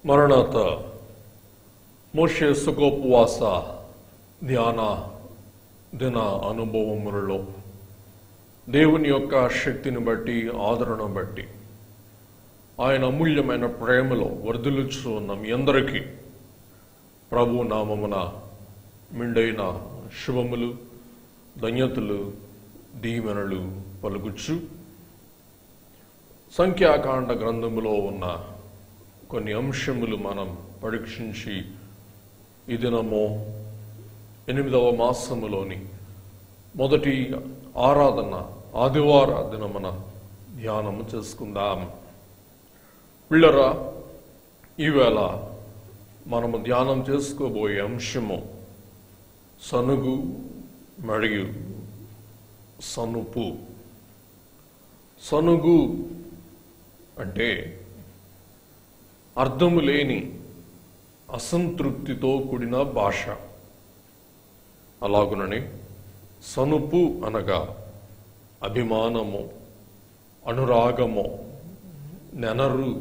మరణాత మోషే సుఖోపవాస ధ్యాన దిన అనుభవములలో దేవుని యొక్క శక్తిని బట్టి ఆదరణ బట్టి ఆయన అమూల్యమైన ప్రేమలో వర్ధిల్లుచు ఉన్న మీ అందరికీ ప్రభు నామమున మిండైన శుభములు ధన్యతలు దీవెనలు పలుకుచు సంఖ్యాకాండ గ్రంథములో ఉన్న కొన్ని అంశములు మనం పరీక్షించి ఈ దినము 8వ మాసములోని మొదటి ఆరాధన ఆదివార దినమున ధ్యానము చేసుకుందాం. పిల్లరా, ఈవేళ మనము ధ్యానం చేసుకోబోయే అంశము సనుగు మరియు సనుపు. సనుగు అంటే అర్థము లేని అసంతృప్తితో కూడిన భాష. అలాగునని సనుపు అనగా అభిమానము, అనురాగము, నెనరు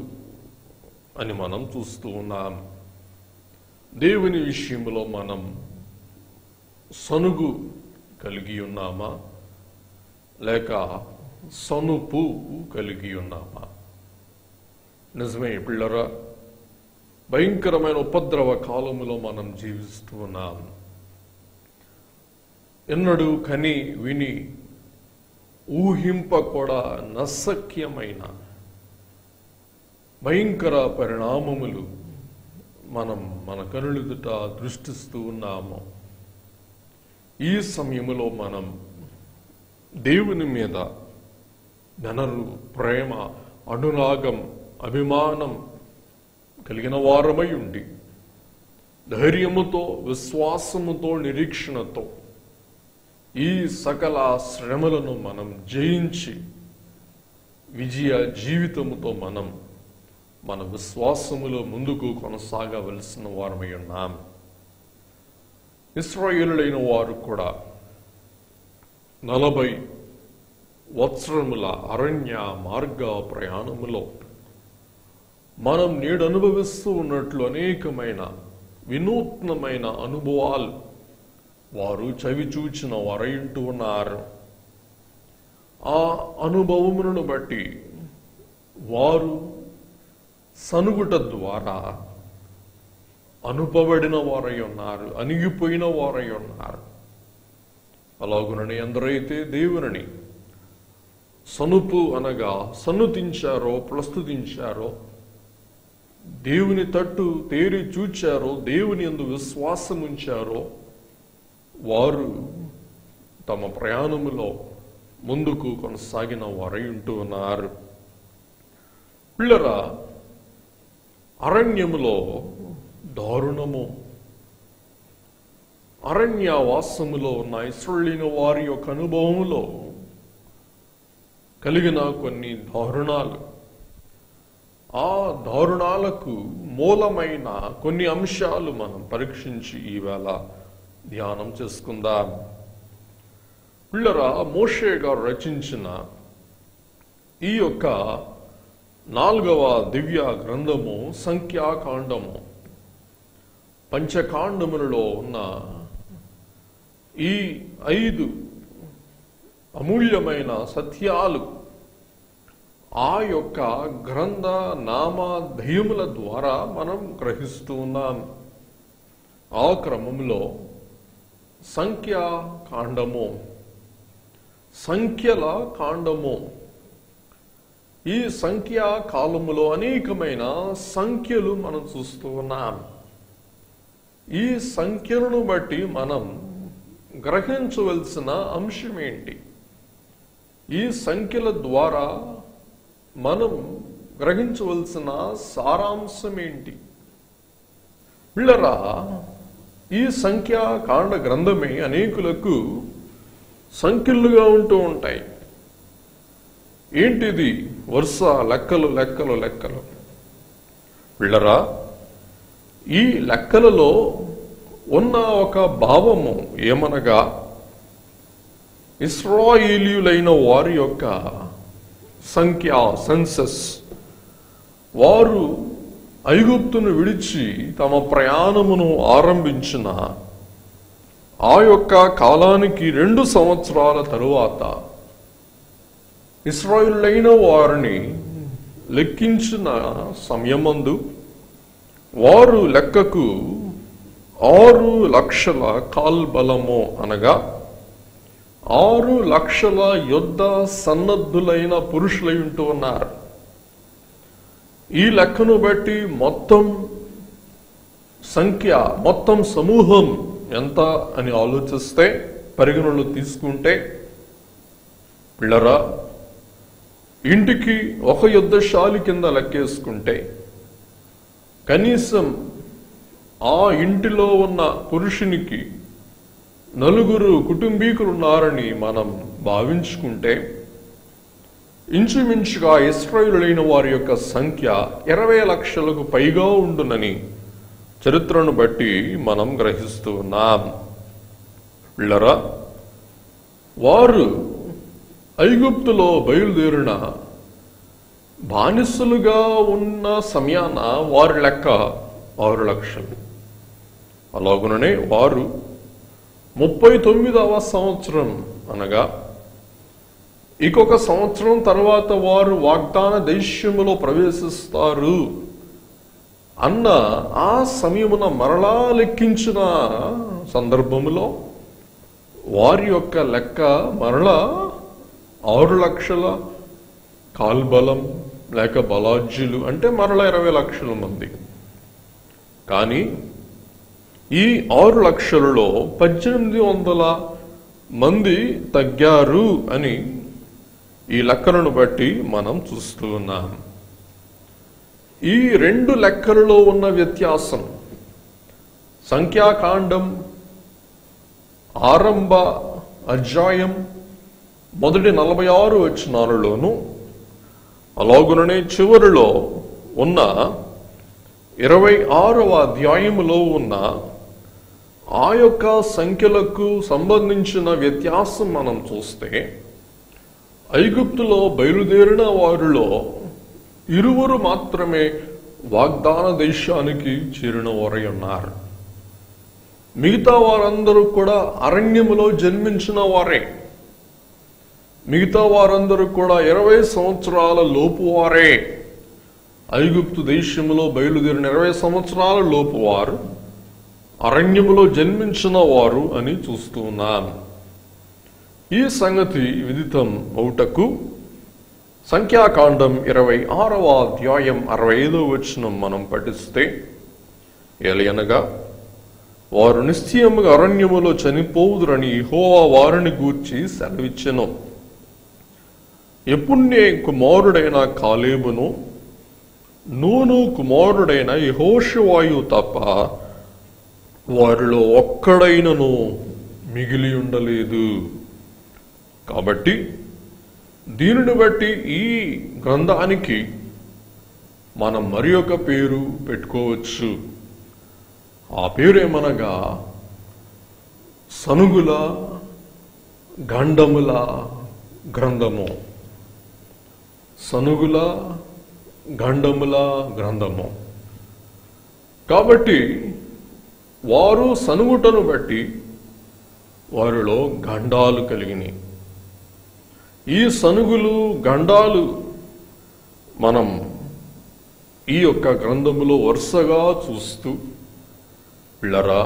అని మనం చూస్తూ ఉన్నాం. దేవుని విషయంలో మనం సనుగు కలిగి ఉన్నామా లేక సనుపు కలిగి ఉన్నామా? నిజమే పిల్లరా, భయంకరమైన ఉపద్రవ కాలములో మనం జీవిస్తూ ఉన్నాం. ఎన్నడూ కని విని ఊహింప కూడా నశక్యమైన భయంకర పరిణామములు మనం మన కనులెదుట దృష్టిస్తూ ఉన్నాము. ఈ సమయంలో మనం దేవుని మీద నెనరు, ప్రేమ, అనురాగం, అభిమానం కలిగిన వారమై ఉండి ధైర్యముతో, విశ్వాసముతో, నిరీక్షణతో ఈ సకల శ్రమలను మనం జయించి విజయ జీవితముతో మనం మన విశ్వాసములో ముందుకు కొనసాగవలసిన వారమై ఉన్నాం. ఇశ్రాయేలులైన వారు కూడా 40 సంవత్సరముల అరణ్య మార్గ ప్రయాణములో మనం నేడు అనుభవిస్తూ ఉన్నట్లు అనేకమైన వినూత్నమైన అనుభవాలు వారు చవిచూచిన వారైంటూ ఉన్నారు. ఆ అనుభవములను బట్టి వారు సనుగుట ద్వారా అనుపబడిన వారై ఉన్నారు, అణిగిపోయిన వారై ఉన్నారు. అలాగునని ఎందరైతే దేవుని సనుపు అనగా సన్నుతించారో, ప్రస్తుతించారో, దేవుని తట్టు తేరి చూచారో, దేవుని యందు విశ్వాసం ఉంచారో, వారు తమ ప్రయాణములో ముందుకు కొనసాగిన వారై ఉంటూ ఉన్నారు. పిల్లరా, అరణ్యములో దారుణము, అరణ్యవాసములో ఉన్న ఇశ్రాయేలు వారి యొక్క అనుభవములో కలిగిన కొన్ని దారుణాలు, ఆ దారుణాలకు మూలమైన కొన్ని అంశాలు మనం పరీక్షించి ఈవేళ ధ్యానం చేసుకుందాం. పిల్లరా, మోషే గారు రచించిన ఈ యొక్క 4వ దివ్య గ్రంథము సంఖ్యాకాండము, పంచకాండములలో ఉన్న ఈ 5 అమూల్యమైన సత్యాలు ఆ యొక్క గ్రంథ నామధేయముల ద్వారా మనం గ్రహిస్తూ ఉన్నాం. ఆ క్రమంలో సంఖ్యాకాండము, సంఖ్యల కాండము. ఈ సంఖ్యా కాలములో అనేకమైన సంఖ్యలు మనం చూస్తూ ఉన్నాం. ఈ సంఖ్యలను బట్టి మనం గ్రహించవలసిన అంశం ఏంటి? ఈ సంఖ్యల ద్వారా మనం గ్రహించవలసిన సారాంశం ఏంటి? పిల్లరా, ఈ సంఖ్యాకాండ గ్రంథమే అనేకులకు సంఖ్యలుగా ఉంటూ ఉంటాయి. ఏంటిది? వరుస లెక్కలు లెక్కలు లెక్కలు. పిల్లరా, ఈ లెక్కలలో ఉన్న ఒక భావము ఏమనగా ఇశ్రాయేలీయులైన వారి యొక్క సంఖ్య, సెన్సస్, వారు ఐగుప్తును విడిచి తమ ప్రయాణమును ఆరంభించిన ఆ యొక్క కాలానికి 2 సంవత్సరాల తరువాత ఇశ్రాయేలులైన వారిని లెక్కించిన సమయమందు వారు లెక్కకు 6 లక్షల కాల్బలము అనగా 6 లక్షల యుద్ధ సన్నద్ధులైన పురుషులై ఉంటూ ఉన్నారు. ఈ లెక్కను బట్టి మొత్తం సంఖ్య, మొత్తం సమూహం ఎంత అని ఆలోచిస్తే, పరిగణనలో తీసుకుంటే, పిల్లరా, ఇంటికి ఒక యుద్ధశాలి కింద లెక్కేసుకుంటే కనీసం ఆ ఇంటిలో ఉన్న పురుషునికి 4 కుటుంబీకులు ఉన్నారని మనం భావించుకుంటే ఇంచుమించుగా ఇశ్రాయేలులైన వారి యొక్క సంఖ్య 20 లక్షలకు పైగా ఉండునని చరిత్రను బట్టి మనం గ్రహిస్తూ ఉన్నాం. పిల్లరా, వారు ఐగుప్తులో బయలుదేరిన బానిసలుగా ఉన్న సమయాన వారి లెక్క 6 లక్షలు. అలాగుననే వారు 39వ సంవత్సరం అనగా ఇంకొక సంవత్సరం తర్వాత వారు వాగ్దాన దేశములో ప్రవేశిస్తారు అన్న ఆ సమయమున మరలా లెక్కించిన సందర్భములో వారి యొక్క లెక్క మరలా 6 లక్షల కాల్బలం లేక బలాజ్యులు, అంటే మరలా 20 లక్షల మంది. కానీ ఈ 6 లక్షలలో 1800 మంది తగ్గారు అని ఈ లెక్కలను బట్టి మనం చూస్తూ ఉన్నాం. ఈ 2 లెక్కలలో ఉన్న వ్యత్యాసం సంఖ్యాకాండం ఆరంభ అధ్యాయం మొదటి 46 వచనాలలోను, అలాగుననే చివరిలో ఉన్న 26వ అధ్యాయములో ఉన్న ఆ యొక్క సంఖ్యలకు సంబంధించిన వ్యత్యాసం మనం చూస్తే, ఐగుప్తులో బయలుదేరిన వారిలో 2 మాత్రమే వాగ్దాన దేశానికి చేరిన వారై ఉన్నారు. మిగతా వారందరూ కూడా అరణ్యములో జన్మించిన వారే. మిగతా వారందరూ కూడా 20 సంవత్సరాల లోపు వారే. ఐగుప్తు దేశములో బయలుదేరిన 20 సంవత్సరాల లోపు వారు అరణ్యములో జన్మించిన వారు అని చూస్తూ ఉన్నాం. ఈ సంగతి విదితం అవుటకు సంఖ్యాకాండం 26వ అధ్యాయం 65వ వచనం మనం పఠిస్తే, ఎలయనగా వారు నిశ్చయముగా అరణ్యములో చనిపోవుదురని యెహోవా వారిని గూర్చి సెలవిచ్చెను. యెఫున్నె కుమారుడైన కాలేబును, నూను కుమారుడైన యెహోషువాయు తప్ప వారిలో ఒక్కడైనను మిగిలి ఉండలేదు. కాబట్టి దీనిని బట్టి ఈ గ్రంథానికి మనం మరి ఒక పేరు పెట్టుకోవచ్చు. ఆ పేరేమనగా సనుగుల గండముల గ్రంథము. సనుగుల గండముల గ్రంథము. కాబట్టి వారు సనుగుటను బట్టి వారిలో గండాలు కలిగినాయి. ఈ సనుగులు గండాలు మనం ఈ యొక్క గ్రంథములో వరుసగా చూస్తూ, పిల్లరా,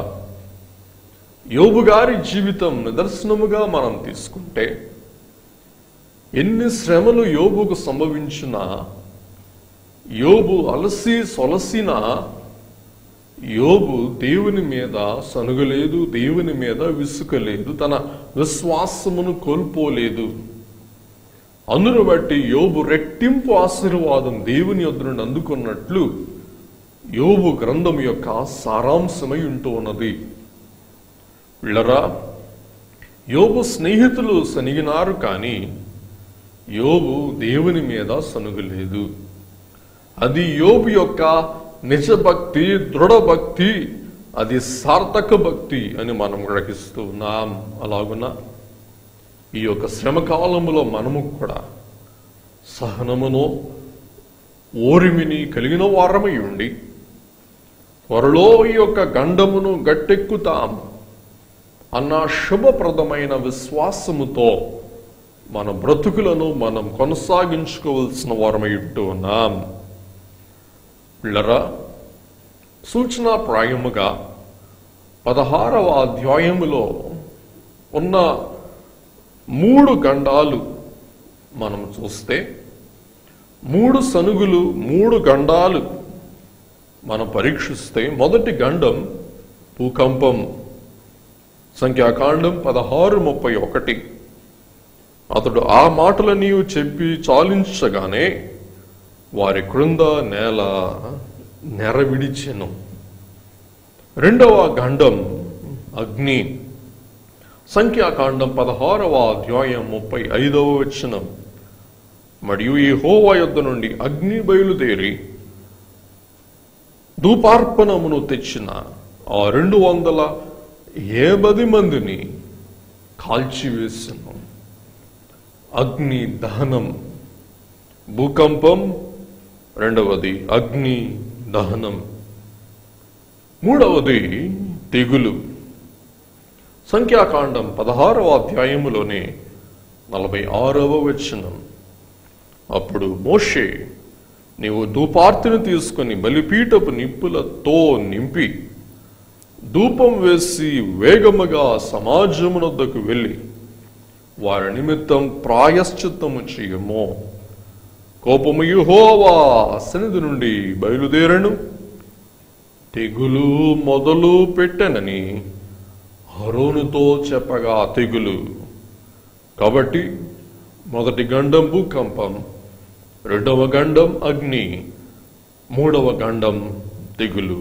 యోబు గారి జీవితం నిదర్శనముగా మనం తీసుకుంటే ఎన్ని శ్రమలు యోబుకు సంభవించినా, యోబు అలసి సొలసిన యోబు దేవుని మీద సనుగలేదు, దేవుని మీద విసుకలేదు, తన విశ్వాసమును కోల్పోలేదు. అందును బట్టి యోబు రెట్టింపు ఆశీర్వాదం దేవుని యొద్ద నుండి అందుకున్నట్లు యోబు గ్రంథం యొక్క సారాంశమై ఉంటూ ఉన్నది. పిల్లరా, యోబు స్నేహితులు సనిగినారు, కానీ యోబు దేవుని మీద సనుగలేదు. అది యోబు యొక్క నిజ భక్తి, దృఢ భక్తి, అది సార్థక భక్తి అని మనం గ్రహిస్తూ ఉన్నాం. అలాగున ఈ యొక్క శ్రమకాలములో మనము కూడా సహనమును ఓరిమిని కలిగిన వారమై ఉండి త్వరలో ఈ యొక్క గండమును గట్టెక్కుతాం అన్న శుభప్రదమైన విశ్వాసముతో మన బ్రతుకులను మనం కొనసాగించుకోవాల్సిన వారమై ఉంటున్నాం. పిల్లరా, సూచనాప్రాయముగా 16వ అధ్యాయములో ఉన్న 3 గండాలు మనం చూస్తే 3 సనుగులు 3 గండాలు మనం పరీక్షిస్తే మొదటి గండం భూకంపం. సంఖ్యాకాండం 16:31. అతడు ఆ మాటలని చెప్పి చాలించగానే వారి క్రింద నేల నెరవిడిచెను. రెండవ గండం అగ్ని. సంఖ్యాకాండం 16వ అధ్యాయం 35వ వచనం. మరియు యెహోవా యొద్ద నుండి అగ్ని బయలుదేరి ధూపార్పణమును తెచ్చిన ఆ 280 మందిని కాల్చివేసెను. అగ్ని దహనం. భూకంపం, రెండవది అగ్ని దహనం. మూడవది తెగులు. సంఖ్యాకాండం 16వ అధ్యాయములోనే 46వ వచనం. అప్పుడు మోషే, నీవు ధూపార్తిని తీసుకుని బలిపీఠపు నిప్పులతో నింపి ధూపం వేసి వేగముగా సమాజమునొద్దకు వెళ్ళి వారి నిమిత్తం ప్రాయశ్చిత్తము చేయము. కోపము యెహోవా సన్నిధి నుండి బయలుదేరను, తెగులు మొదలు పెట్టెనని అహరోనుతో చెప్పగా తెగులు. కాబట్టి మొదటి గండం భూకంపం, రెండవ గండం అగ్ని, మూడవ గండం తెగులు.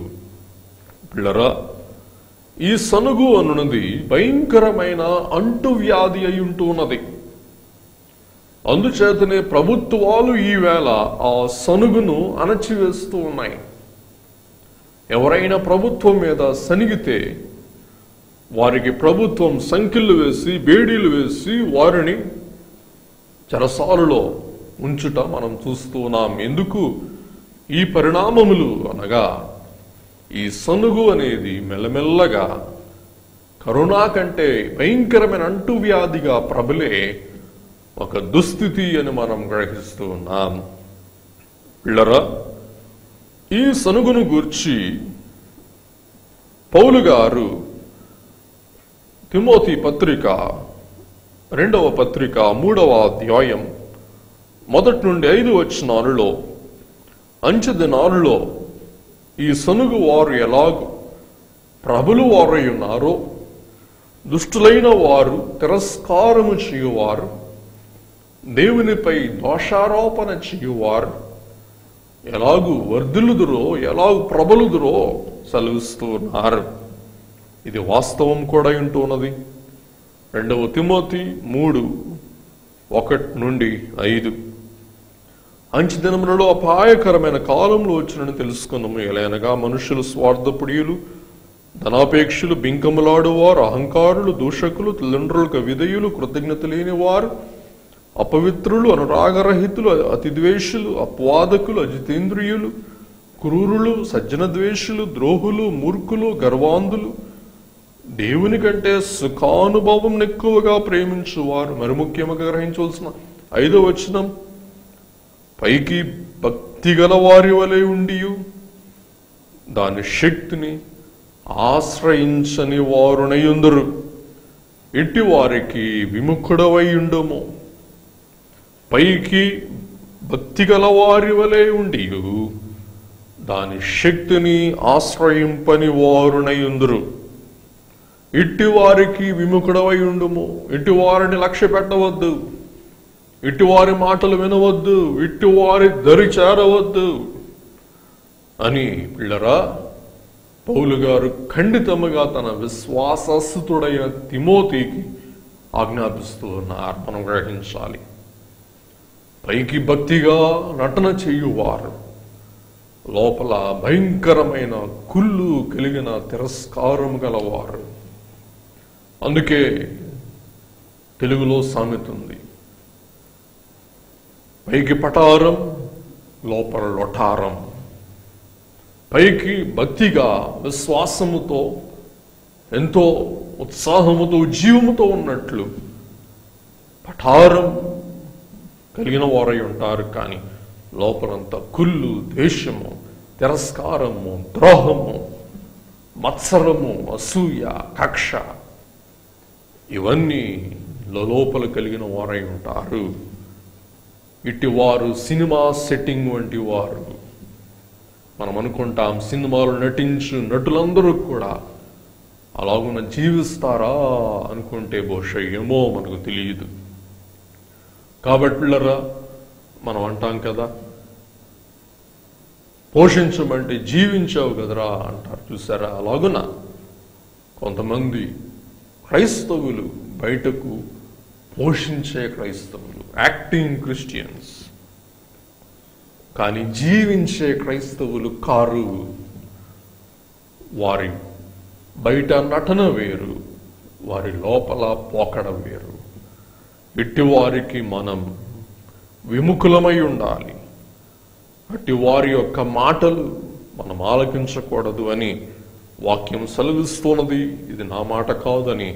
పిల్లరా, ఈ సనుగు అనున్నది భయంకరమైన అంటువ్యాధి అయి ఉంటున్నది. అందుచేతనే ప్రభుత్వాలు ఈవేళ ఆ సనుగును అణచివేస్తూ ఉన్నాయి. ఎవరైనా ప్రభుత్వం మీద సనిగితే వారికి ప్రభుత్వం సంఖ్యలు వేసి బేడీలు వేసి వారిని చెరసాలలో ఉంచుట మనం చూస్తూ ఉన్నాం. ఎందుకు ఈ పరిణామములు అనగా ఈ సనుగు అనేది మెల్లమెల్లగా కరోనా కంటే భయంకరమైన అంటువ్యాధిగా ప్రబలే ఒక దుస్థితి అని మనం గ్రహిస్తూ ఉన్నాం. పిల్లరా, ఈ సనుగును గూర్చి పౌలు గారు తిమోతి పత్రిక 2వ పత్రిక 3వ అధ్యాయం 1 నుండి 5 వచనాలలో అంచె దినాలలో ఈ సనుగు వారు ఎలాగూ ప్రభులు వారై ఉన్నారో, దుష్టులైన వారు తిరస్కారము చేయువారు, దేవునిపై దోషారోపణ చేయువారు ఎలాగూ వర్ధిల్లుదురో, ఎలాగూ ప్రబలుదురో సెలవిస్తూ ఉన్నారు. ఇది వాస్తవం కూడా ఉంటున్నది. 2వ తిమోతి 3:1 నుండి 5. అంచె దినములలో అపాయకరమైన కాలంలో వచ్చినని తెలుసుకున్నాము. ఎలాగనగా మనుషులు స్వార్థప్రియులు, ధనాపేక్షలు, బింకములాడువారు, అహంకారులు, దూషకులు, తల్లిదండ్రులకు విధేయులు, కృతజ్ఞత లేని వారు, అపవిత్రులు, అనురాగరహితులు, అతిద్వేషులు, అపవాదకులు, అజితేంద్రియులు, క్రూరులు, సజ్జన ద్వేషులు, ద్రోహులు, మూర్ఖులు, గర్వాంధులు, దేవుని కంటే సుఖానుభవం ఎక్కువగా ప్రేమించువారు. మరి ముఖ్యంగా గ్రహించవలసిన 5వ వచనం, పైకి భక్తి గల వారి వలె ఉండియు దాని శక్తిని ఆశ్రయించని వారునయుందరు, ఇట్టి వారికి విముఖుడవై ఉండము. పైకి భక్తి గల వారి వలె ఉండియు దాని శక్తిని ఆశ్రయింపని వారునయుందరు, ఇట్టి వారికి విముఖుడవై ఉండుము. ఇట్టి వారిని లక్ష్య పెట్టవద్దు, ఇట్టి వారి మాటలు వినవద్దు, ఇట్టి వారి దరి చేరవద్దు అని పిల్లరా పౌలు గారు ఖండితముగా తన విశ్వాసస్తుడైన తిమోతికి ఆజ్ఞాపిస్తూ ఉన్నారు. మనం గ్రహించాలి. పైకి భక్తిగా నటన చేయువారు లోపల భయంకరమైన కుళ్ళు కలిగిన తిరస్కారం గలవారు. అందుకే తెలుగులో సామెత ఉంది, పైకి పటారం లోపల లొటారం. పైకి భక్తిగా విశ్వాసముతో ఎంతో ఉత్సాహముతో జీవముతో ఉన్నట్లు పఠారం కలిగిన వారై ఉంటారు. కానీ లోపలంతా కుళ్ళు, ద్వేషము, తిరస్కారము, ద్రోహము, మత్సరము, అసూయ, కక్ష ఇవన్నీ లోపల కలిగిన వారై ఉంటారు. ఇటివారు సినిమా సెట్టింగ్ వంటి వారు. మనం అనుకుంటాం సినిమాలు నటించు నటులందరూ కూడా అలాగున జీవిస్తారా అనుకుంటే బహుశా ఏమో మనకు తెలియదు. కాబట్టి పిల్లరా, మనం అంటాం కదా, పోషించమంటే జీవించావు కదరా అంటారు, చూసారా? అలాగున కొంతమంది క్రైస్తవులు బయటకు పోషించే క్రైస్తవులు, యాక్టింగ్ క్రిస్టియన్స్, కానీ జీవించే క్రైస్తవులు కారు. వారి బయట నటన వేరు, వారి లోపల పోకడ వేరు. ఇట్టి వారికి మనం విముఖులమై ఉండాలి. అట్టి వారి యొక్క మాటలు మనం ఆలకించకూడదు అని వాక్యం సెలవిస్తున్నది. ఇది నా మాట కాదని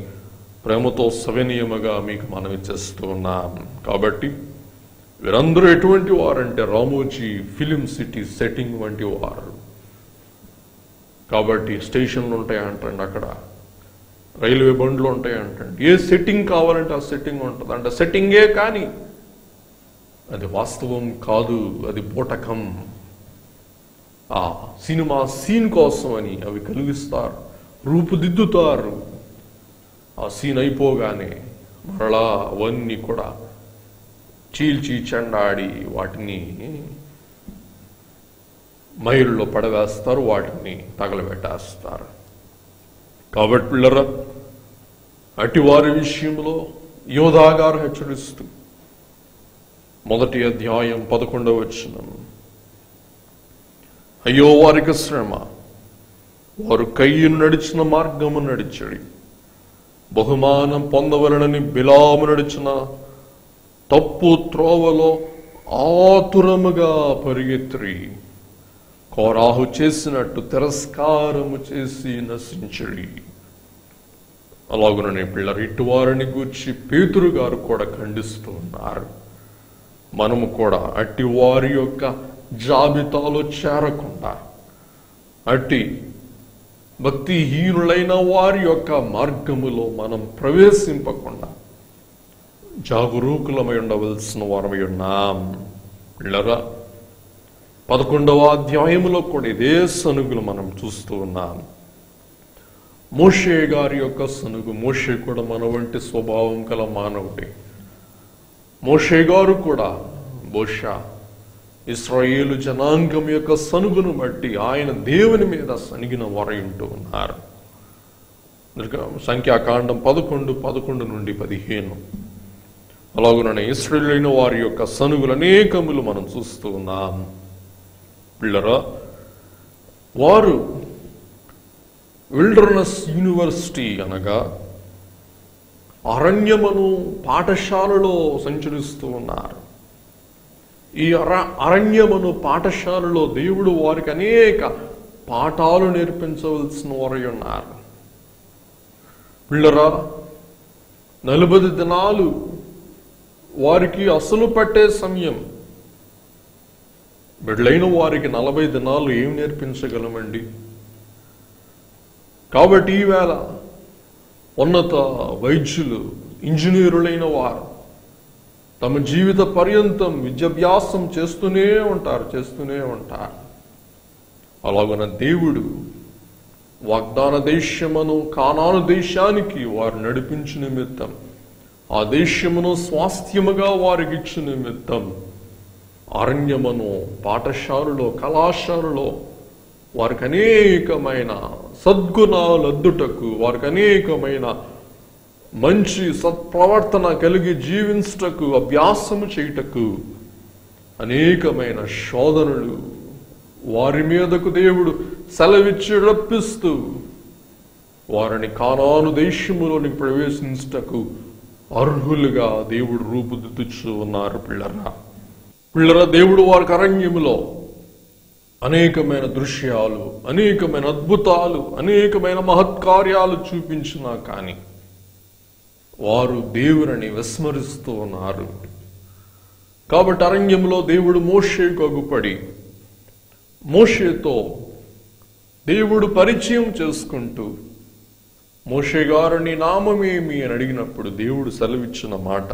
ప్రేమతో సవినయముగా మీకు మనవి చేస్తూ ఉన్నాం. కాబట్టి వీరందరూ ఎటువంటి వారంటే రామోజీ ఫిలిం సిటీ సెట్టింగ్ వంటి వారు. కాబట్టి స్టేషన్లు ఉంటాయంటండి, అక్కడ రైల్వే బండ్లు ఉంటాయంటండి. ఏ సెట్టింగ్ కావాలంటే ఆ సెట్టింగ్ ఉంటుంది అంటే సెట్టింగే, కానీ అది వాస్తవం కాదు, అది బూటకం. ఆ సినిమా సీన్ కోసం అని అవి కలిగిస్తారు, రూపుదిద్దుతారు. ఆ సీన్ అయిపోగానే మరలా అవన్నీ కూడా చీల్చి చెండాడి వాటిని మైరులో పడవేస్తారు, వాటిని తగలబెట్టేస్తారు. కాబట్టి పిల్లరా, అటు వారి విషయంలో యోధా గారు హెచ్చరిస్తూ 1వ అధ్యాయం 11వ వచనం, అయ్యో వారికి శ్రమ, వారు కయ్యను నడిచిన మార్గము నడిచడి, బహుమానం పొందవలనని బిలాము నడిచిన తప్పు త్రోవలో ఆతురముగా పరిగెత్తి కోరాహు చేసినట్టు తిరస్కారము చేసి నశించడి. అలాగుననే పిల్లలు ఇటువారిని గూర్చి పేతురు గారు కూడా ఖండిస్తూ ఉన్నారు. మనము కూడా అట్టి వారి యొక్క జాబితాలో చేరకుండా, అట్టి భక్తిహీనులైన వారి యొక్క మార్గములో మనం ప్రవేశింపకుండా జాగరూకులమై ఉండవలసిన వారమై ఉన్నాం. పిల్లరా, 11వ అధ్యాయములో కూడా ఇదే సనుగులు మనం చూస్తూ ఉన్నాం. మోషే గారి యొక్క సనుగు. మోషే కూడా మన వంటి స్వభావం గల మానవుడే. మోషే గారు కూడా బహుశా ఇశ్రాయేలు జనాంగం యొక్క సనుగును బట్టి ఆయన దేవుని మీద సనిగిన వారై ఉంటూ ఉన్నారు. సంఖ్యాకాండం 11 నుండి 15. అలాగుననే ఇశ్రాయేలైన వారి యొక్క సనుగులు అనేకములు మనం చూస్తూ ఉన్నాం. పిల్లరా, వారు విల్డర్నెస్ యూనివర్సిటీ అనగా అరణ్యమును పాఠశాలలో సంచరిస్తూ ఉన్నారు. ఈ అరణ్యమును పాఠశాలలో దేవుడు వారికి అనేక పాఠాలు నేర్పించవలసిన వారై ఉన్నారు. పిల్లరా, 40 దినాలు వారికి అసలు పట్టే సమయం. బిడ్డలైన వారికి 40 దినాలు ఏం నేర్పించగలమండి? కాబట్టి ఈవేళ ఉన్నత వైద్యులు, ఇంజనీరులైన వారు తమ జీవిత పర్యంతం విద్యాభ్యాసం చేస్తూనే ఉంటారు. అలాగన దేవుడు వాగ్దాన దేశమును కానాను దేశానికి వారు నడిపించు నిమిత్తం, ఆ దేశమును స్వాస్థ్యముగా వారికి ఇచ్చు నిమిత్తం అరణ్యమును పాఠశాలలో, కళాశాలలో వారికి అనేకమైన సద్గుణాలు అద్దుటకు, వారికి అనేకమైన మంచి సత్ప్రవర్తన కలిగి జీవించుటకు, అభ్యాసము చేయుటకు అనేకమైన శోధనలు వారి మీదకు దేవుడు సెలవిచ్చి రప్పిస్తూ వారిని కానాను దేశములోనికి ప్రవేశించుటకు అర్హులుగా దేవుడు రూపుదిద్దుచూ ఉన్నారు. పిల్లరా, దేవుడు వారికి అరణ్యములో అనేకమైన దృశ్యాలు, అనేకమైన అద్భుతాలు, అనేకమైన మహత్కార్యాలు చూపించినా కానీ వారు దేవుని విస్మరిస్తూ ఉన్నారు. కాబట్టి అరణ్యంలో దేవుడు మోషేకు అగుపడి మోషేతో దేవుడు పరిచయం చేసుకుంటూ, మోషే గారు నీ నామమేమి అని అడిగినప్పుడు దేవుడు సెలవిచ్చిన మాట,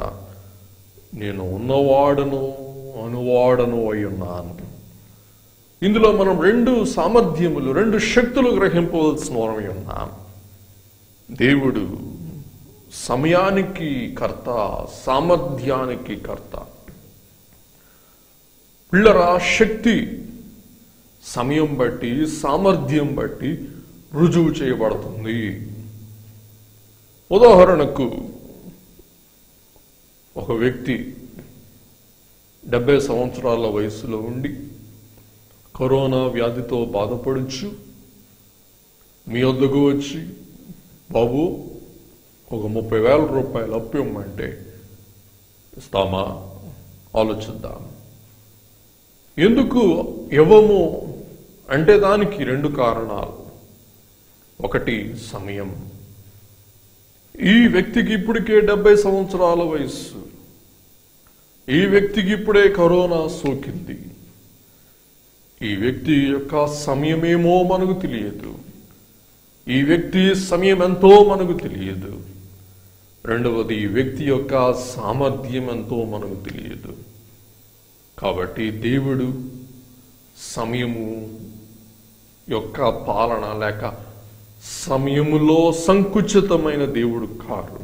నేను ఉన్నవాడను అనువాడను అయి ఉన్నాను. ఇందులో మనం రెండు సామర్థ్యములు, రెండు శక్తులు గ్రహింపవలసిన వారమై ఉన్నాం. దేవుడు సమయానికి కర్త, సామర్థ్యానికి కర్త. పిల్లరా, శక్తి సమయం బట్టి, సామర్థ్యం బట్టి రుజువు చేయబడుతుంది. ఉదాహరణకు ఒక వ్యక్తి 70 సంవత్సరాల వయసులో ఉండి కరోనా వ్యాధితో బాధపడుచు మీ వద్దకు వచ్చి, బాబు ఒక 30,000 రూపాయలు అప్పు ఇమ్మంటే ఇస్తామా? ఆలోచిద్దాం. ఎందుకు ఇవ్వము అంటే దానికి 2 కారణాలు. ఒకటి సమయం. ఈ వ్యక్తికి ఇప్పటికే 70 సంవత్సరాల వయస్సు. ఈ వ్యక్తికి ఇప్పుడే కరోనా సోకింది. ఈ వ్యక్తి యొక్క సమయమేమో మనకు తెలియదు. ఈ వ్యక్తి సమయం ఎంతో మనకు తెలియదు. రెండవది, ఈ వ్యక్తి యొక్క సామర్థ్యం ఎంతో మనకు తెలియదు. కాబట్టి దేవుడు సమయము యొక్క పాలన లేక సమయములో సంకుచితమైన దేవుడు car.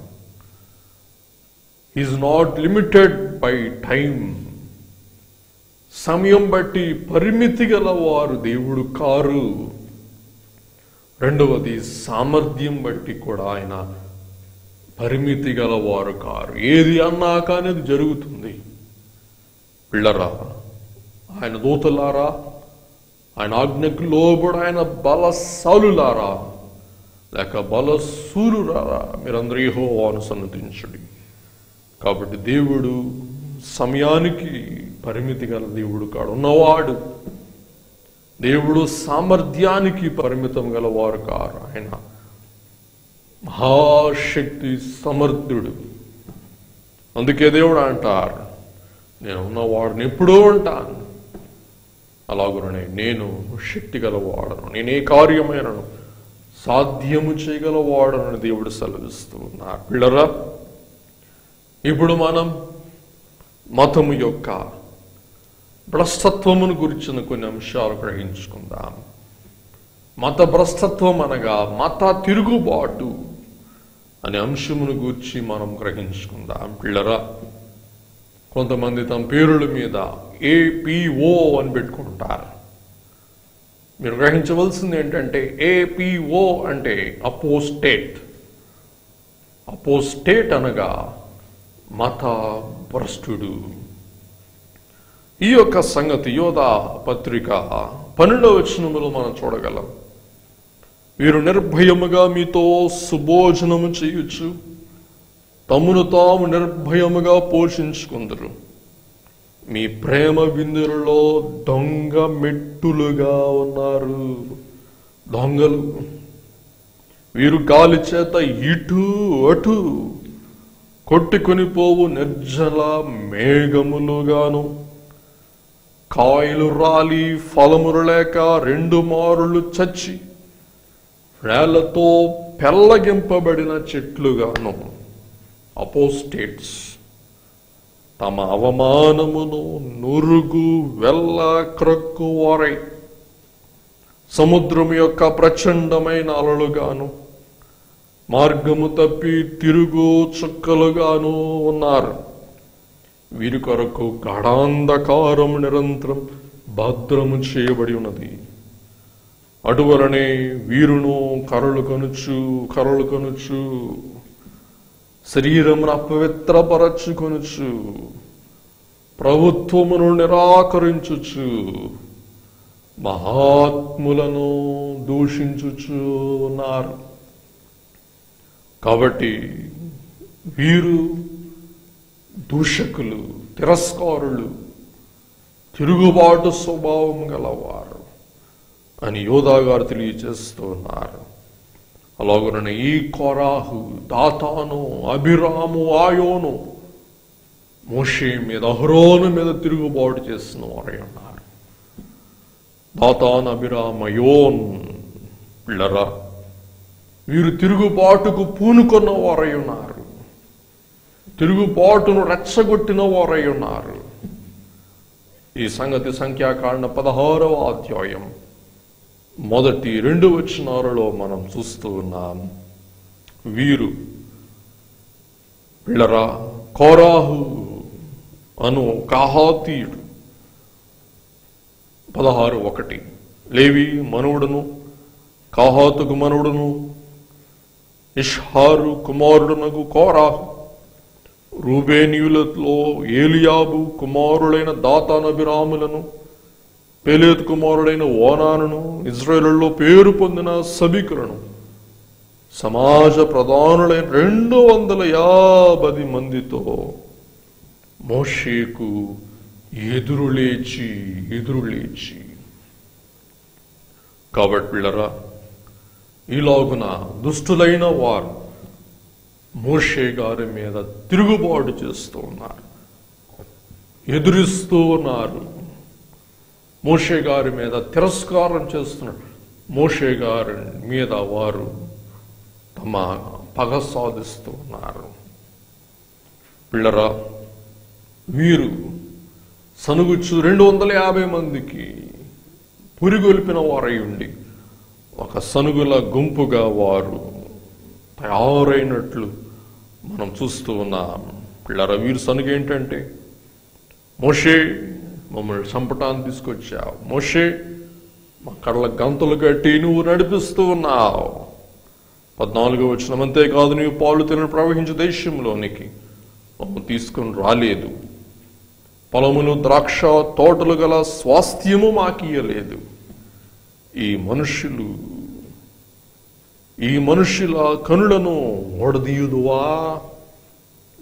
Is not limited by time. సమయం బట్టి పరిమితి గల వారు దేవుడు కారు. రెండవది, సామర్థ్యం బట్టి కూడా ఆయన పరిమితి గలవారు కారు. ఏది అన్నా కానీ అది జరుగుతుంది. పిల్లరా, ఆయన దూతలారా, ఆయన ఆజ్ఞకు లోబడి ఆయన బలశాలులారా లేక బలశూరులారా, మీరందరూ యెహోవాను సన్నతించుడి. కాబట్టి దేవుడు సమయానికి పరిమితి గల దేవుడు కాడు, ఉన్నవాడు. దేవుడు సామర్థ్యానికి పరిమితం గలవారు కారు. ఆయన మహాశక్తి సమర్థుడు. అందుకే దేవుడు అంటారు, నేను ఉన్నవాడిని ఎప్పుడూ ఉంటాను. అలాగునే నేను శక్తి గలవాడను, నేనే కార్యమైనను సాధ్యము చేయగలవాడనని దేవుడు సెలవిస్తూ ఉన్నారు. పిల్లరా, ఇప్పుడు మనం మతము యొక్క భ్రష్టత్వమును గురించిన కొన్ని అంశాలు గ్రహించుకుందాం. మత భ్రష్టత్వం అనగా మత తిరుగుబాటు అనే అంశమును గురించి మనం గ్రహించుకుందాం. పిల్లరా, కొంతమంది తమ పేరుల మీద APO అని పెట్టుకుంటారు. మీరు గ్రహించవలసింది ఏంటంటే APO అంటే అపోస్టేట్. అపోస్టేట్ అనగా మత భ్రష్టుడు. ఈ యొక్క సంగతి యోధా పత్రిక 12వ వచనములో మనం చూడగలం. వీరు నిర్భయముగా మీతో సుభోజనము చేయొచ్చు, తమను తాము నిర్భయముగా పోషించుకుందరు. మీ ప్రేమ విందులలో దొంగ మెట్టులుగా ఉన్నారు. దొంగలు వీరు గాలి చేత ఇటు అటు కొట్టుకొని పోవు నిర్జల మేఘములుగాను, కాయలు రాలి ఫలములు లేక 2 మారులు చచ్చి వేళ్లతో పెల్లగింపబడిన చెట్లుగాను. అపోస్టేట్స్ తమ అవమానమును నురుగు వెళ్ళ క్రక్కువారై సముద్రం యొక్క ప్రచండమైన అలలుగాను, మార్గము తప్పి తిరుగు చుక్కలుగాను ఉన్నారు. వీరి కొరకు గాఢాంధకారము నిరంతరం భద్రము చేయబడి ఉన్నది. అటువలనే వీరును కరలు కనుచు శరీరమును అపవిత్రపరచుకొనుచు ప్రభుత్వమును నిరాకరించుచు మహాత్ములను దూషించుచు ఉన్నారు. కాబట్టి వీరు దూషకులు, తిరస్కారులు, తిరుగుబాటు స్వభావం గలవారు. అని యోధా గారు తెలియజేస్తూ ఉన్నారు. అలాగనే ఈ కోరాహు, దాతాను, అభిరాము, ఆయోను మోషే మీద, అహరోను మీద తిరుగుబాటు చేసిన వారై ఉన్నారు. దాతాను, అభిరామ, అయోన్ పిల్లరా, వీరు తిరుగుబాటుకు పూనుకొన్న వారై ఉన్నారు. తిరుగుబాటును రెచ్చగొట్టిన వారై ఉన్నారు. ఈ సంగతి సంఖ్యాకాండ 16వ అధ్యాయం మొదటి 2 వచనాలలో మనం చూస్తూ ఉన్నాం. వీరు పిల్లరా, కోరాహు అను కాహాతీయుడు 16:1 లేవి మనవుడును కాహాతుకు మనవుడును ఇష్హారు కుమారుడునగు కోరాహు రూబేనీయులలో ఏలియాబు కుమారులైన దాతానబిరాములను, పెలేతు కుమారుడైన ఓనానును, ఇజ్రాయేలులో పేరు పొందిన సభికులను, సమాజ ప్రధానులైన 250 మందితో మోషేకు ఎదురులేచి కాబట్టి పిల్లరా, ఈలాగున దుష్టులైన వారు మోషే గారి మీద తిరుగుబాటు చేస్తూ ఉన్నారు, ఎదురిస్తూ ఉన్నారు. మోషే గారి మీద తిరస్కారం చేస్తున్నారు. మోషే గారి మీద వారు తమ పగ సాధిస్తూ ఉన్నారు. పిల్లరా, వీరు సనుగుచ్చు 250 మందికి పురిగొల్పిన వారై ఉండి ఒక సనుగుల గుంపుగా వారు తయారైనట్లు మనం చూస్తూ ఉన్నాం. పిల్లరా, వీరు సనుగు ఏంటంటే, మోషే మమ్మల్ని చంపటాన్ని తీసుకొచ్చావు, మోషే మా కళ్ళ గంతులు కట్టి నువ్వు నడిపిస్తూ ఉన్నావు. 14వ వచనం, అంతేకాదు నీవు పాలు తిని ప్రవహించే దేశంలోనికి మమ్మల్ని తీసుకుని రాలేదు, పొలములు ద్రాక్ష తోటలు గల స్వాస్థ్యము మాకియలేదు. ఈ మనుషుల కనులను ఓడదీయుదువా,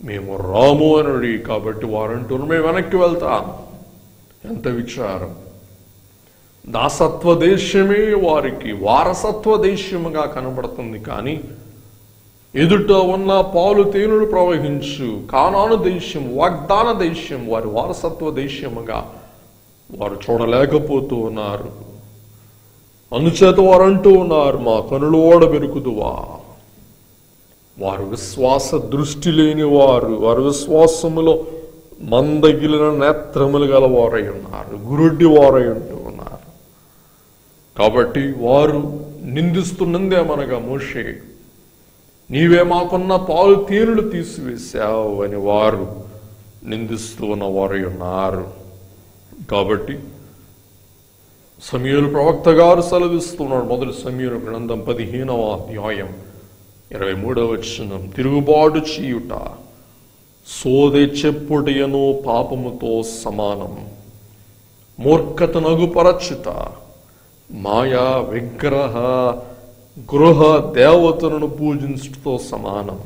మేము రాము అనుడి. కాబట్టి వారంటూ మేము వెనక్కి వెళ్తాం. ఎంత విచారం! దాసత్వ దేశమే వారికి వారసత్వ దేశముగా కనబడుతుంది, కానీ ఎదుట ఉన్న పాలు తేనెలు ప్రవహించు కానాను దేశం, వాగ్దాన దేశం వారి వారసత్వ దేశముగా వారు చూడలేకపోతూ ఉన్నారు. అందుచేత వారు అంటూ ఉన్నారు, మా కనులు ఓడబెరుకుదువా. వారు విశ్వాస దృష్టి లేని వారు, వారి విశ్వాసములో మందగిలిన నేత్రములు గల వారై ఉన్నారు, గురుడ్డి వారై ఉంటూ ఉన్నారు. కాబట్టి వారు నిందిస్తున్నందేమనగా, మోషే నీవే మాకున్న పాలు తేనెలు తీసివేశావు అని వారు నిందిస్తూ ఉన్న వారై ఉన్నారు. కాబట్టి సమూయేలు ప్రవక్త గారు సెలవిస్తున్నాడు. 1 సమూయేలు గ్రంథం 15వ అధ్యాయం 23వ వచనం, తిరుగుబాటు చేయుట సోదె చెప్పుటయను పాపముతో సమానం, మూర్ఖత నగుపరచుట మాయా విగ్రహ గృహ దేవతలను పూజించుటతో సమానం.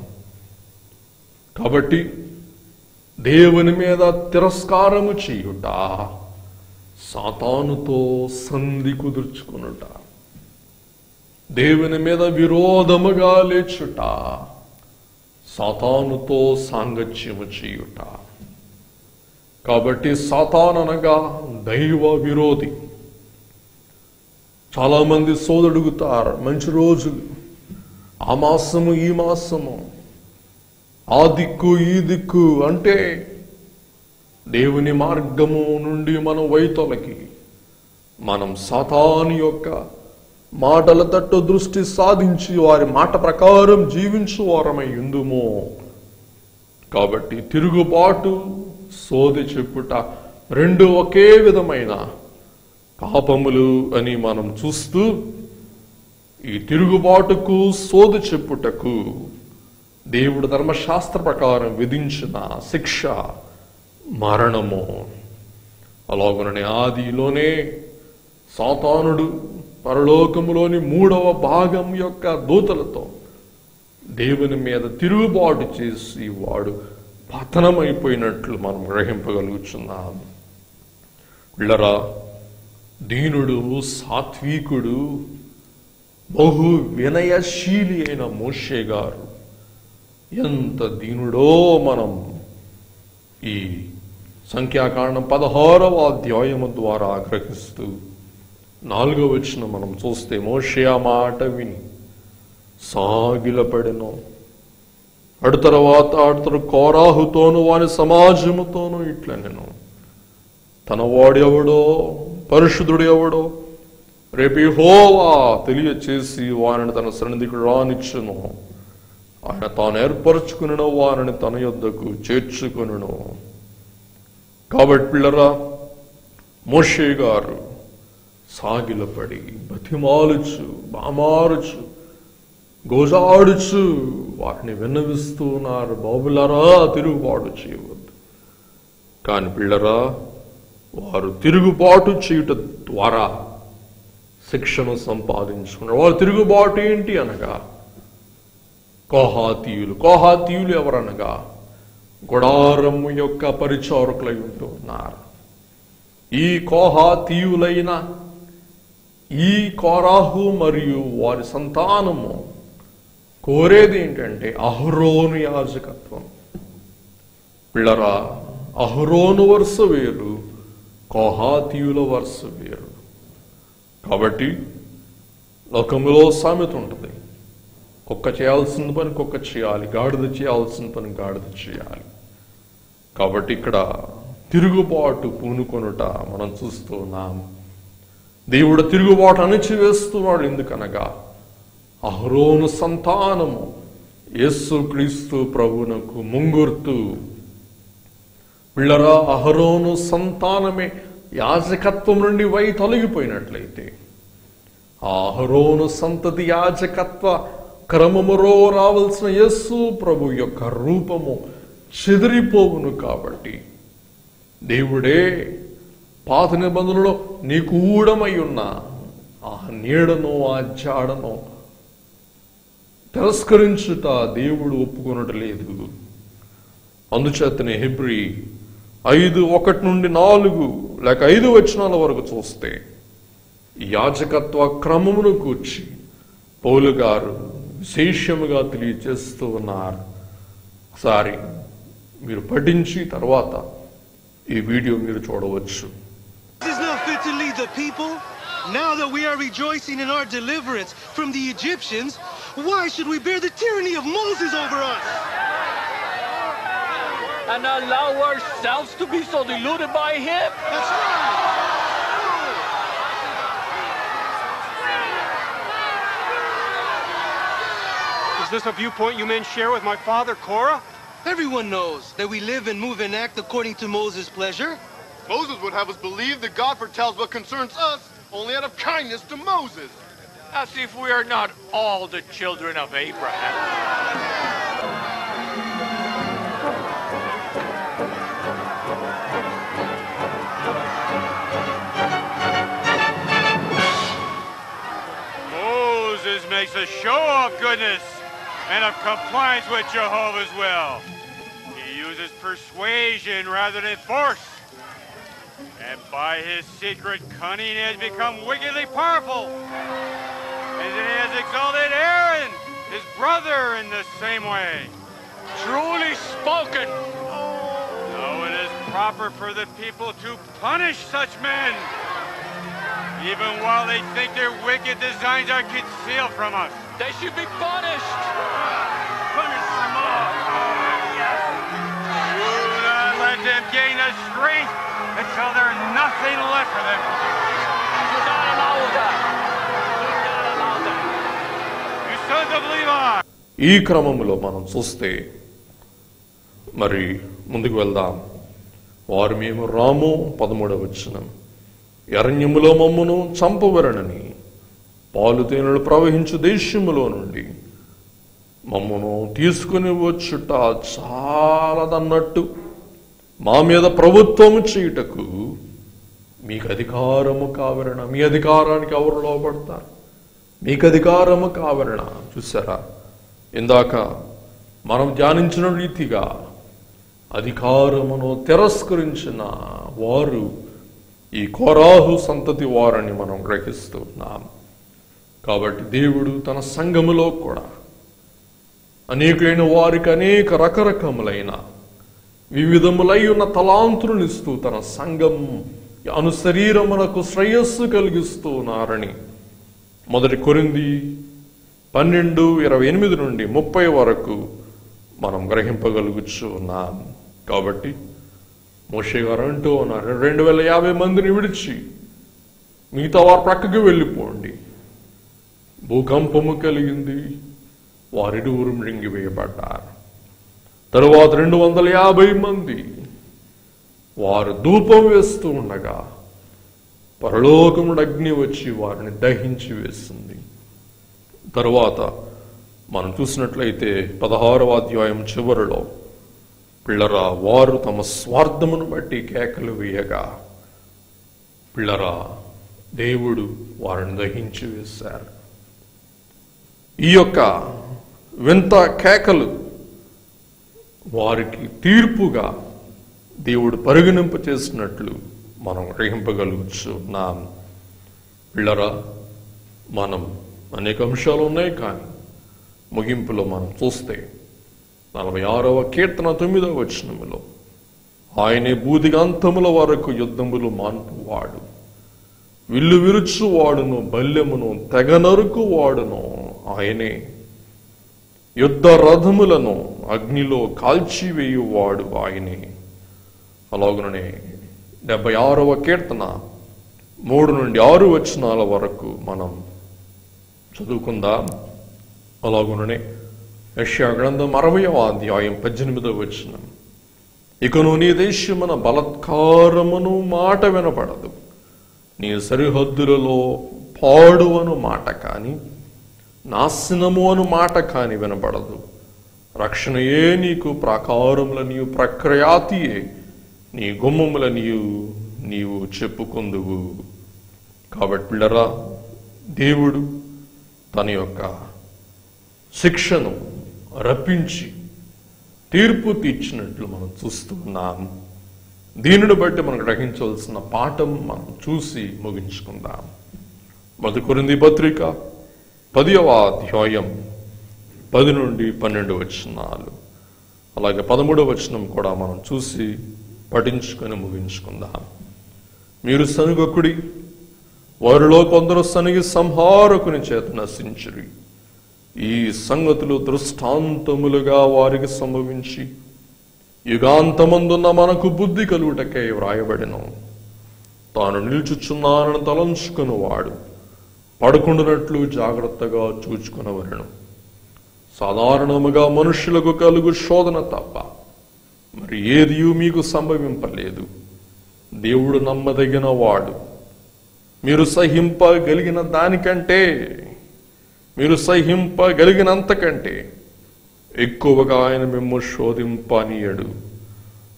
కాబట్టి దేవుని మీద తిరస్కారము చేయుట సాతానుతో సంధి కుదుర్చుకునుట, దేవుని మీద విరోధముగా లేచుట సాతానుతో సాంగత్యము చేయుట. కాబట్టి సాతాను అనగా దైవ విరోధి. చాలా మంది సోదడుగుతారు, మంచి రోజులు, ఆ మాసము ఈ మాసము, ఆ దిక్కు ఈ దిక్కు అంటే దేవుని మార్గము నుండి మనం వైతొలగి మనం సాతాను యొక్క మాటల తట్టు దృష్టి సాధించి వారి మాట ప్రకారం జీవించు వారమై ఉందుమో. కాబట్టి తిరుగుబాటు, సోదె చెప్పుట రెండు ఒకే విధమైన పాపములు అని మనం చూస్తూ, ఈ తిరుగుబాటుకు సోదె చెప్పుటకు దేవుడు ధర్మశాస్త్ర ప్రకారం విధించిన శిక్ష మరణము. అలాగనే ఆదిలోనే సాతానుడు పరలోకములోని 3వ భాగం యొక్క దూతలతో దేవుని మీద తిరుగుబాటు చేసి వాడు పతనమైపోయినట్లు మనం గ్రహింపగలుగుతున్నాం. పిల్లరా, దీనుడు, సాత్వికుడు, బహు వినయశీలి అయిన మోషే గారు ఎంత దీనుడో మనం ఈ సంఖ్యాకాండం 16వ అధ్యాయము ద్వారా గ్రహిస్తూ 4వ వచనం మనం చూస్తే, మోషే ఆ మాట విని సాగిలపడెను. తర్వాత కోరాహుతోను వాని సమాజముతోనూ ఇట్లనెను, తన వాడెవడో పరిశుద్ధుడు ఎవడో రేపు యెహోవా తెలియచేసి వారిని తన సన్నిధికి రానిచ్చును. ఆయన తాను ఏర్పరచుకుని వారిని తన యొద్దకు చేర్చుకును. కాబట్టి పిల్లరా, మోషే గారు సాగిలపడి బతిమాలుచు, బామారుచు, గోజాడుచు వారిని విన్నవిస్తూ ఉన్నారు, బాబులారా తిరుగుబాటు చేయవద్దు. కాని పిల్లరా, వారు తిరుగుబాటు చేయుట ద్వారా శిక్షను సంపాదించుకున్నారు. వారు తిరుగుబాటు ఏంటి అనగా కోహాతీయులు ఎవరనగా గుడారము యొక్క పరిచారకులై ఉంటూ ఉన్నారు. ఈ కోహాతీయులైన ఈ కోరాహు మరియు వారి సంతానము కోరేది ఏంటంటే అహరోను యాజకత్వం. పిల్లరా, అహరోను వరుస వేరు, కోహాతీయుల వరుస వేరు. కాబట్టి లోకములో సామెత ఉంటుంది, కుక్క చేయాల్సిన పని కుక్క చేయాలి, గాడిద చేయాల్సిన పని గాడిద చేయాలి. కాబట్టి ఇక్కడ తిరుగుబాటు పూనుకొనుట మనం చూస్తూ ఉన్నాం. దేవుడు తిరుగుబాటు అణిచివేస్తున్నాడు. ఎందుకనగా అహరోను సంతానము యేసుక్రీస్తు ప్రభువునకు ముంగుర్తు. పిల్లరా, అహరోను సంతానమే యాజకత్వం నుండి తొలగిపోయినట్లయితే ఆ అహరోను సంతతి యాజకత్వ క్రమములో రావాల్సిన యేసు ప్రభు యొక్క రూపము చెదిరిపోవును. కాబట్టి దేవుడే పాత నిబంధనలో నీకు ఊడమై ఉన్న ఆ నీడను, ఆ జాడను తిరస్కరించుట దేవుడు ఒప్పుకొనట్లేదు. అందుచేతనే హెబ్రీ 5:1-4 లేక 5 వచనాల వరకు చూస్తే ఈ యాజకత్వ క్రమమును కూర్చి పౌలు గారు విశేషముగా తెలియజేస్తూ ఉన్నారు. ఒకసారి మీరు పఠించి తర్వాత ఈ వీడియో మీరు చూడవచ్చు. Now that we are rejoicing in our deliverance from the Egyptians, why should we bear the tyranny of Moses over us? And allow ourselves to be so deluded by him? That's right. Is this a viewpoint you men share with my father, Korah? Everyone knows that we live and move and act according to Moses' pleasure. Moses would have us believe that God foretells what concerns us only out of kindness to Moses. As if we are not all the children of Abraham. Moses makes a show of goodness and of compliance with Jehovah's will. He uses persuasion rather than force. And by his secret cunning he has become wickedly powerful. And he has exalted Aaron, his brother, in the same way. Truly spoken. Now it is proper for the people to punish such men, even while they think their wicked designs are concealed from us. They should be punished. Punish them all. Yes. Do not let them gain a strength until there's nothing left for them. Do not allow that. Do not allow that. You sons of Levi. ఈ క్రమంలో మనం చూస్తే మరి ముందుకు వెళ్దాం. వారు మేము రాము 13వ వచనం, అరణ్యములో మమ్మును చంపవరనని పాలు తేనెలు ప్రవహించు దేశములో నుండి మమ్మును తీసుకుని వచ్చుట చాలదన్నట్టు మా మీద ప్రభుత్వము చేయుటకు మీకు అధికారము కావరణ. మీ అధికారానికి ఎవరు లోబడతారు? మీకు అధికారము కావరణ. చూసారా, ఇందాక మనం ధ్యానించిన రీతిగా అధికారమును తిరస్కరించిన వారు ఈ కోరాహు సంతతి వారని మనం గ్రహిస్తున్నాం. కాబట్టి దేవుడు తన సంఘములో కూడా అనేకులైన వారికి అనేక రకరకములైన వివిధములై ఉన్న తలాంతులను ఇస్తూ తన సంఘం అనుశరీరమునకు శ్రేయస్సు కలిగిస్తూ ఉన్నారని 1 కొరింథీ 12:28 నుండి 30 వరకు మనం గ్రహింపగలుగుచూ ఉన్నాం. కాబట్టి మోషే గారు అంటూ ఉన్నారు, 2050 మందిని విడిచి మిగతా వారు ప్రక్కకి వెళ్ళిపోండి. భూకంపము కలిగింది, వారిరువురు మృంగివేయబడ్డారు. తరువాత 250 మంది వారు ధూపం వేస్తూ ఉండగా పరలోకమున అగ్ని వచ్చి వారిని దహించి వేసింది. తరువాత మనం చూసినట్లయితే 16వ అధ్యాయం చివరిలో, పిల్లరా వారు తమ స్వార్థమును బట్టి కేకలు వేయగా పిల్లరా దేవుడు వారిని దహించి వేశారు. ఈ యొక్క వింత కేకలు వారికి తీర్పుగా దేవుడు పరిగణింప చేసినట్లు మనం గ్రహింపగలుగుతున్నాం. పిల్లరా మనం అనేక అంశాలు ఉన్నాయి, కానీ ముగింపులో మనం చూస్తే 46వ కీర్తన 9వ వచనములో, ఆయనే బూదిగంతముల వరకు యుద్ధములు మాన్పువాడు, విల్లు విరుచువాడును, బల్యమును తెగ నరుకువాడును ఆయనే, యుద్ధ రథములను అగ్నిలో కాల్చివేయువాడు ఆయనే. అలాగనే 76వ కీర్తన 3 నుండి 6 వచనాల వరకు మనం చదువుకుందాం. అలాగనే యెషయా గ్రంథం 60వ అధ్యాయం 18వ వచనం, ఇకను నీ దేశమున బలత్కారమును మాట వినపడదు, నీ సరిహద్దులలో పాడువను మాట కాని నాశనము అను మాట కాని వినపడదు. రక్షణయే నీకు ప్రాకారములనియు ప్రఖ్యాతియే నీ గుమ్మములనియు నీవు చెప్పుకొందువు. కాబట్టి పిల్లరా దేవుడు తన యొక్క శిక్షను రప్పించి తీర్పు తీర్చినట్లు మనం చూస్తున్నాం. దీనిని బట్టి మనం గ్రహించవలసిన పాఠం మనం చూసి ముగించుకుందాం. 1 కొరింథీ పత్రిక 10వ అధ్యాయం 10 నుండి 12 వచనాలు, అలాగే 13వ వచనం కూడా మనం చూసి పఠించుకొని ముగించుకుందాం. మీరు సనుగకుడి, వారిలో కొందరు సనిగి సంహారకుని చేత నశించిరి. ఈ సంగతులు దృష్టాంతములుగా వారికి సంభవించి యుగాంతమందున్న మనకు బుద్ధి కలుగుటకై వ్రాయబడిన, తాను నిల్చుచున్నానని తలంచుకుని వాడు పడుకుండునట్లు జాగ్రత్తగా చూచుకునవలెను. సాధారణముగా మనుష్యులకు కలుగు శోధన తప్ప మరి ఏది మీకు సంభవింపలేదు. దేవుడు నమ్మదగిన వాడు. మీరు సహింపగలిగిన దానికంటే, మీరు సహింపగలిగినంతకంటే ఎక్కువగా ఆయన మిమ్ము శోధింపనీయడు.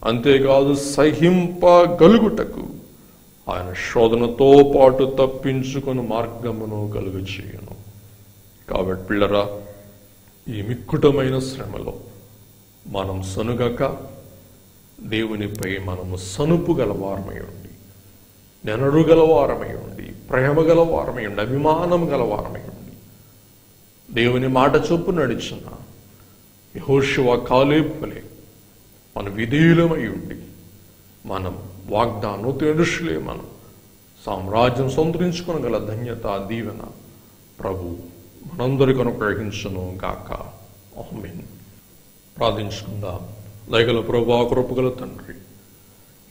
అంతేకాదు, సహింపగలుగుటకు ఆయన శోధనతో పాటు తప్పించుకుని మార్గమును కలుగు చేయను. కాబట్టి పిల్లరా, ఈ మిక్కుటమైన శ్రమలో మనం సనుగక దేవునిపై మనము సనుపు గలవారమై ఉండి, నెనరు గలవారమై ఉండి, ప్రేమ గలవారమై ఉండి, అభిమానం గలవారమై ఉండి, దేవుని మాట చొప్పు నడిచిన యెహోషువ కాలేబు వలె మన విధేయులమై ఉండి మనం వాగ్దానం తెలుసులే మనం సామ్రాజ్యం సంతరించుకొనగల ధన్యత దీవెన ప్రభు మనందరికీ అనుగ్రహించును గాక. ఆమేన్. ప్రార్థించుకుందాం. దయగల ప్రభువా, కృపగల తండ్రి,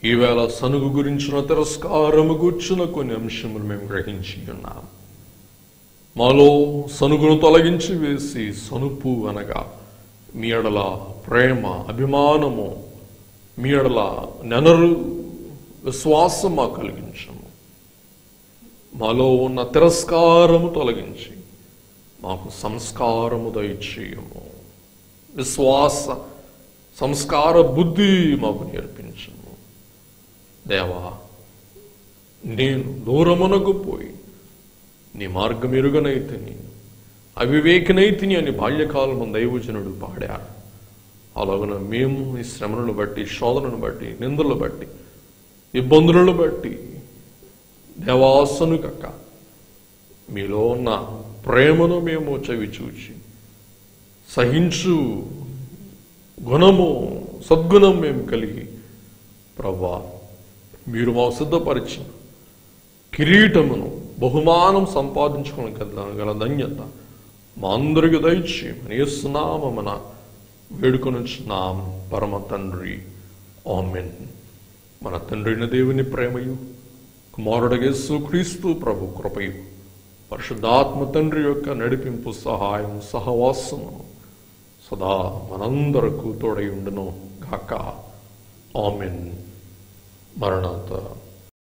ఈవేళ సనుగు గురించిన తిరస్కారము గూర్చిన కొన్ని అంశములు మేము గ్రహించి ఉన్నాం. మాలో సనుగును తొలగించి వేసి సనుపు అనగా మీ ఎడల ప్రేమ, అభిమానము, మీ ఎడల నెనరు విశ్వాసం మాకు కలిగించము. మాలో ఉన్న తిరస్కారము తొలగించి మాకు సంస్కారము దయచేయము. విశ్వాస సంస్కార బుద్ధి మాకు నేర్పించము. దేవా, నేను దూరమునకు పోయి నీ మార్గం ఎరుగనైతిని, అవివేకనైతిని అని బాల్యకాలము దైవజనుడు పాడారు. అలాగన మేము ఈ శ్రమలను బట్టి, శోధనను బట్టి, నిందలను బట్టి, ఇబ్బందులను బట్టి దేవాసను కక్క మీలో ఉన్న ప్రేమను మేము చవిచూచి సహించు గుణము సద్గుణం మేము కలిగి ప్రభువా మీరు మాకు సిద్ధపరిచిన కిరీటమును బహుమానం సంపాదించుకోగల ధన్యత మా అందరికి దయచేయమని యేసునామమున వేడుకొనుచున్నాం పరమ తండ్రి ఆమేన్. మన తండ్రి అయిన దేవుని ప్రేమయు కుమారుడు యేసుక్రీస్తు ప్రభు కృపయు పరిశుద్ధాత్మ తండ్రి యొక్క నడిపింపు సహాయం సహవాసము సదా మనందరకు తోడై ఉండును గాక. ఆమేన్. మరణాత.